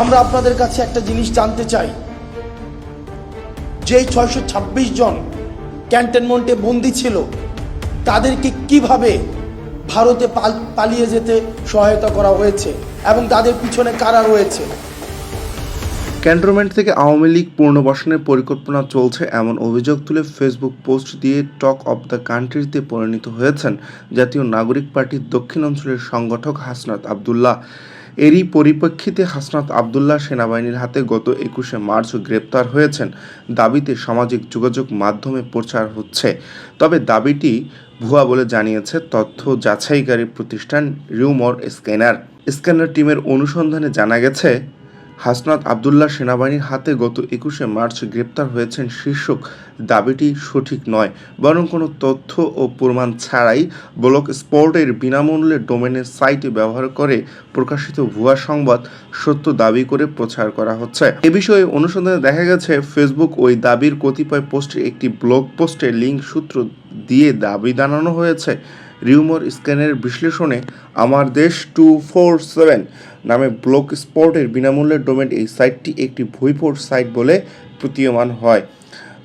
আমরা আপনাদের কাছে একটা জিনিস জানতে চাই, যেই 626 জন ক্যান্টনমেন্টে বন্দী ছিল তাদেরকে কিভাবে ভারতে পালিয়ে যেতে সহায়তা করা হয়েছে এবং তাদের পিছনে কারা রয়েছে। ক্যান্টনমেন্ট থেকে আওয়ামী লীগ পুনর্বাসনের পরিকল্পনা চলছে এমন অভিযোগ তুলে ফেসবুক পোস্ট দিয়ে টক অব দ্য কান্ট্রিতে পরিণত হয়েছেন জাতীয় নাগরিক পার্টির দক্ষিণ অঞ্চলের সংগঠক হাসনাত আবদুল্লাহ। এরই পরিপ্রেক্ষিতে হাসনাত আবদুল্লাহ সেনাবাহিনীর হাতে গত 21শে মার্চ গ্রেপ্তার হয়েছেন দাবিতে সামাজিক যোগাযোগ মাধ্যমে প্রচার হচ্ছে। তবে দাবিটি ভুয়া বলে জানিয়েছে তথ্য যাচাইকারী প্রতিষ্ঠান রিউমর স্ক্যানার টিমের অনুসন্ধানে জানা গেছে, হাসনাত আবদুল্লাহ সেনাবাহিনীর হাতে গত 21শে মার্চ গ্রেপ্তার হয়েছেন শীর্ষক দাবিটি সঠিক নয়, বরং কোনো তথ্য ও প্রমাণ ছাড়াই ব্লক স্পোর্টের বিনামূল্যে ডোমেনের সাইটে ব্যবহার করে প্রকাশিত ভুয়া সংবাদ সত্য দাবি করে প্রচার করা হচ্ছে। এ বিষয়ে অনুসন্ধানে দেখা গেছে, ফেসবুক ওই দাবির কতিপয় পোস্টে একটি ব্লগ পোস্টের লিঙ্ক সূত্র দিয়ে দাবি জানানো হয়েছে। রিউমর স্ক্যানের বিশ্লেষণে আমার দেশ 247 নামে ব্লক স্পোর্টের বিনামূল্যের ডোমেন এই সাইটটি একটি ভুয়ো সাইট বলে প্রতীয়মান হয়।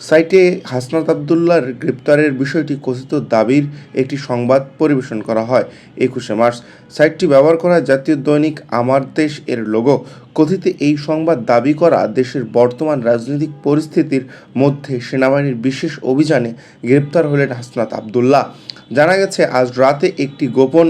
সাইটে হাসনাত আবদুল্লাহর গ্রেপ্তারের বিষয়টি কথিত দাবির একটি সংবাদ পরিবেশন করা হয় 21শে মার্চ। সাইটটি ব্যবহার করা জাতীয় দৈনিক আমার দেশ এর লোগো। কথিত এই সংবাদ দাবি করা দেশের বর্তমান রাজনৈতিক পরিস্থিতির মধ্যে সেনাবাহিনীর বিশেষ অভিযানে গ্রেপ্তার হলেন হাসনাত আবদুল্লাহ। জানা গেছে, আজ রাতে একটি গোপন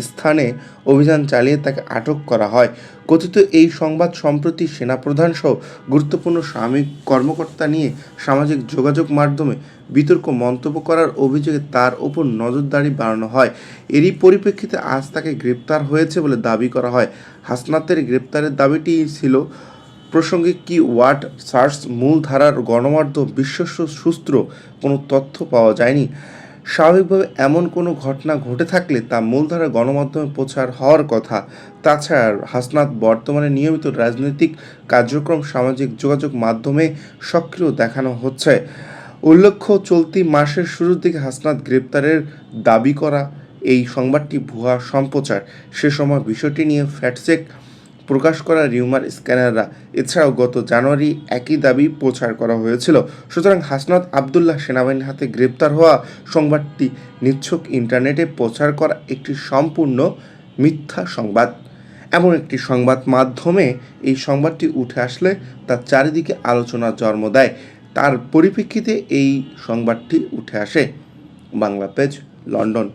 স্থানে অভিযান চালিয়ে তাকে আটক করা হয়। কথিত এই সংবাদ সম্প্রতি সেনাপ্রধান সহ গুরুত্বপূর্ণ সামরিক কর্মকর্তা নিয়ে সামাজিক যোগাযোগ মাধ্যমে বিতর্ক মন্তব্য করার অভিযোগে তার ওপর নজরদারি বাড়ানো হয়। এরই পরিপ্রেক্ষিতে আজ তাকে গ্রেপ্তার হয়েছে বলে দাবি করা হয়। হাসনাতের গ্রেপ্তারের দাবিটি ছিল প্রসঙ্গে কিওয়ার্ড সার্চ মূলধারার গণমাধ্যম বিশ্বস্ত সূত্র কোনো তথ্য পাওয়া যায়নি। স্বাভাবিকভাবে এমন কোনো ঘটনা ঘটে থাকলে তা মূলধারা গণমাধ্যমে প্রচার হওয়ার কথা। তাছাড়া হাসনাত বর্তমানে নিয়মিত রাজনৈতিক কার্যক্রম সামাজিক যোগাযোগ মাধ্যমে সক্রিয় দেখানো হচ্ছে। উল্লেখ্য, চলতি মাসের শুরুর দিকে হাসনাত গ্রেপ্তারের দাবি করা এই সংবাদটি ভুয়া সম্প্রচার। সে সময় বিষয়টি নিয়ে ফ্যাক্টচেক প্রকাশ করা রিউমার স্ক্যানাররা। এছাড়াও গত জানুয়ারি একই দাবি প্রচার করা হয়েছিল। সুতরাং হাসনাত আবদুল্লাহ সেনাবাহিনীর হাতে গ্রেপ্তার হওয়া সংবাদটি নিছক ইন্টারনেটে প্রচার করা একটি সম্পূর্ণ মিথ্যা সংবাদ। এমন একটি সংবাদ মাধ্যমে এই সংবাদটি উঠে আসলে তার চারিদিকে আলোচনার জন্ম দেয়। তার পরিপ্রেক্ষিতে এই সংবাদটি উঠে আসে। Bangla page, London.